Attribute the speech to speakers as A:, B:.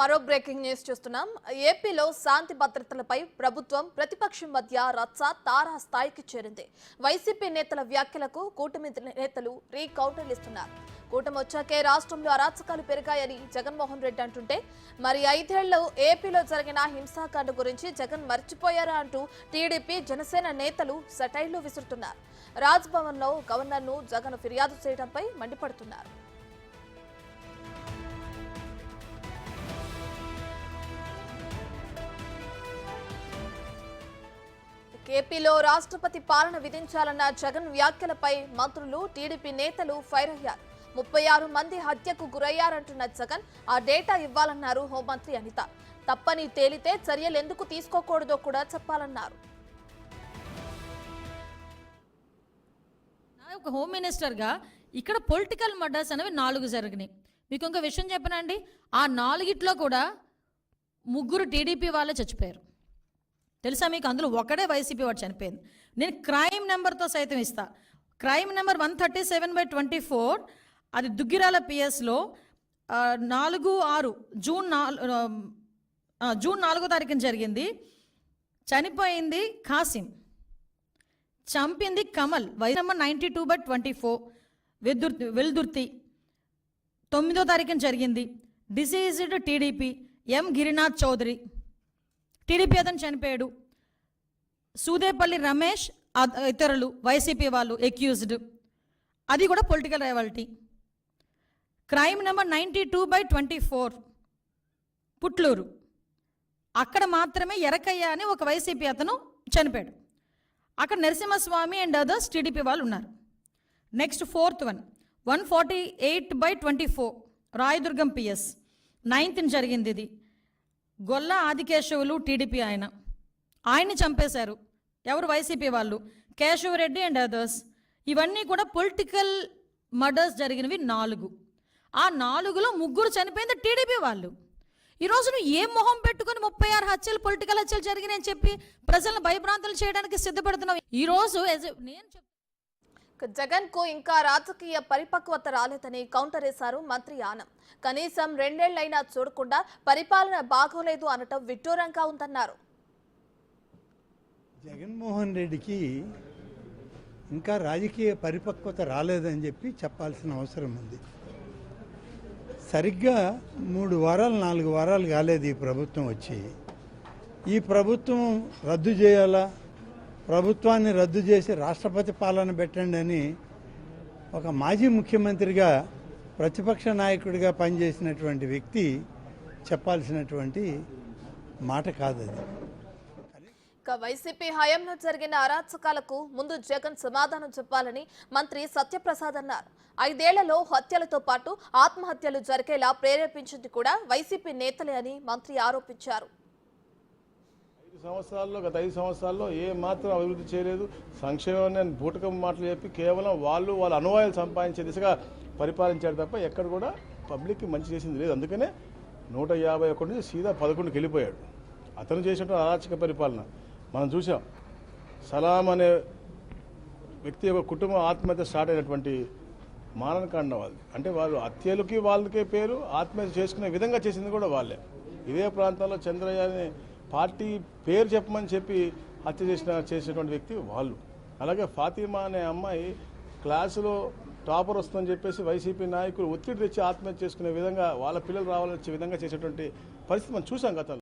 A: మరో breaking news చూస్తున్నాం. ఏపీలో శాంతి భద్రతలపై ప్రభుత్వం ప్రతిపక్షం మధ్య రచ్చ తారా స్థాయికి చేరింది. వైసీపీ నేతల వ్యాఖ్యలకు కూటమి నేతలు రీకౌంటర్లు ఇస్తున్నారు. కూటమి వచ్చాకే రాష్ట్రంలో అరాచకాలు పెరిగాయని జగన్మోహన్ రెడ్డి అంటుంటే, మరి 5 ఏళ్లు ఏపీలో జరిగిన హింసాకాండ గురించి జగన్ మర్చిపోయారా అంటూ టీడీపీ జనసేన నేతలు సెటైర్లు విసురుతున్నారు. రాజ్భవన్లో గవర్నర్ను జగన్ ఫిర్యాదు చేయడంపై మండిపడుతున్నారు. ఏపీలో రాష్ట్రపతి పాలన విధించాలన్న జగన్ వ్యాఖ్యలపై మంత్రులు, టీడీపీ నేతలు ఫైర్ అయ్యారు. 36 మంది హత్యకు గురయ్యారంటున్న జగన్ ఆ డేటా ఇవ్వాలన్నారు హోంమంత్రి అనిత. తప్పని తేలితే చర్యలు ఎందుకు తీసుకోకూడదో కూడా చెప్పాలన్నారు.
B: ఒక హోమ్ మినిస్టర్గా ఇక్కడ పొలిటికల్ మర్డర్స్ అనేవి 4 జరిగినాయి. మీకు ఇంకో విషయం చెప్పనండి, ఆ 4గిట్లో కూడా 3 టీడీపీ వాళ్ళే చచ్చిపోయారు. తెలుసా మీకు? అందులో ఒకడే వైసీపీ వాడు చనిపోయింది. నేను క్రైమ్ నెంబర్తో సైతం ఇస్తా. క్రైమ్ నెంబర్ 137/24, అది దుగ్గిరాల పిఎస్లో 4/6 జూన్ 4వ తారీఖున జరిగింది. చనిపోయింది కాసిం, చంపింది కమల్. వయసు నెంబర్ 92/24 వెల్దుర్తి 9వ తారీఖున జరిగింది. డిసీజ్డ్ టీడీపీ ఎం గిరినాథ్ చౌదరి, టీడీపీ అతను చనిపోయాడు. సూదేపల్లి రమేష్ ఇతరులు వైసీపీ వాళ్ళు ఎక్యూజ్డ్, అది కూడా political rivalry. Crime number 92/24 Putluru, అక్కడ మాత్రమే ఎరకయ్య అని ఒక వైసీపీ అతను చనిపోయాడు. అక్కడ నరసింహస్వామి అండ్ అదర్స్ టీడీపీ వాళ్ళు ఉన్నారు. Next 4th one 148/24 Rayadurgam PS 9th జరిగింది. ఇది గొల్ల ఆదికేశవులు టీడీపీ ఆయన్ని చంపేశారు. ఎవరు? వైసీపీ వాళ్ళు, కేశవరెడ్డి అండ్ అదర్స్. ఇవన్నీ కూడా పొలిటికల్ మర్డర్స్ జరిగినవి 4. ఆ 4లో 3 చనిపోయింది టీడీపీ వాళ్ళు. ఈరోజు నువ్వు ఏ మొహం పెట్టుకుని 36 హత్యలు, పొలిటికల్ హత్యలు జరిగినాయని చెప్పి ప్రజలను భయభ్రాంతులు చేయడానికి సిద్ధపడుతున్నావు? ఈరోజు నేను
A: జగన్ కు ఇంకా రాజకీయ పరిపక్వత రాలేదని కౌంటర్ వేశారు మంత్రి ఆనం. కనీసం 2 ఏళ్లైనా చూడకుండా పరిపాలన బాగోలేదు అనటం విడ్డూరంగా ఉందన్నారు.
C: జగన్మోహన్ రెడ్డికి ఇంకా రాజకీయ పరిపక్వత రాలేదని చెప్పి చెప్పాల్సిన అవసరం ఉంది. సరిగ్గా 3 వారాలు 4 వారాలు కాలేదు ఈ ప్రభుత్వం వచ్చి. ఈ ప్రభుత్వం రద్దు చేయాలా, ప్రభుత్వాన్ని రద్దు చేసి రాష్ట్రపతి పాలన పెట్టండి అని ఒక మాజీ ముఖ్యమంత్రిగా, ప్రతిపక్ష నాయకుడిగా పనిచేసినటువంటి వ్యక్తి చెప్పాల్సినటువంటి మాట కాదది.
A: వైసీపీ హయాంలో జరిగిన అరాచకాలకు ముందు జగన్ సమాధానం చెప్పాలని మంత్రి సత్యప్రసాద్ అన్నారు. 5 ఏళ్లలో హత్యలతో పాటు ఆత్మహత్యలు జరిగేలా ప్రేరేపించింది కూడా వైసీపీ నేతలే అని మంత్రి ఆరోపించారు.
D: గత 5 సంవత్సరాల్లో ఏ మాత్రం అభివృద్ధి చేయలేదు. సంక్షేమాన్ని బూటకం మాటలు చెప్పి కేవలం వాళ్ళ అనువాయాలు సంపాదించే దిశగా పరిపాలించారు తప్ప ఎక్కడ కూడా పబ్లిక్కి మంచి చేసింది లేదు. అందుకనే 151 నుంచి సీదా 11కి వెళ్ళిపోయాడు. అతను చేసినటువంటి అరాచక పరిపాలన మనం చూసాం. సలాం అనే వ్యక్తి యొక్క కుటుంబం ఆత్మహత్య స్టార్ట్ అయినటువంటి మాననకాండ వాళ్ళది. అంటే వాళ్ళు హత్యలకి వాళ్ళకే పేరు, ఆత్మహత్య చేసుకునే విధంగా చేసింది కూడా వాళ్ళే. ఇదే ప్రాంతంలో చంద్రయ్య అనే పార్టీ పేరు చెప్పమని చెప్పి హత్య చేసినటువంటి వ్యక్తి వాళ్ళు. అలాగే ఫాతిమా అనే అమ్మాయి క్లాసులో టాపర్ వస్తుందని చెప్పేసి వైసీపీ నాయకులు ఒత్తిడి తెచ్చి ఆత్మహత్య చేసుకునే విధంగా, వాళ్ళ పిల్లలు రావాలని వచ్చే విధంగా చేసేటువంటి పరిస్థితి మనం చూసాం గతంలో.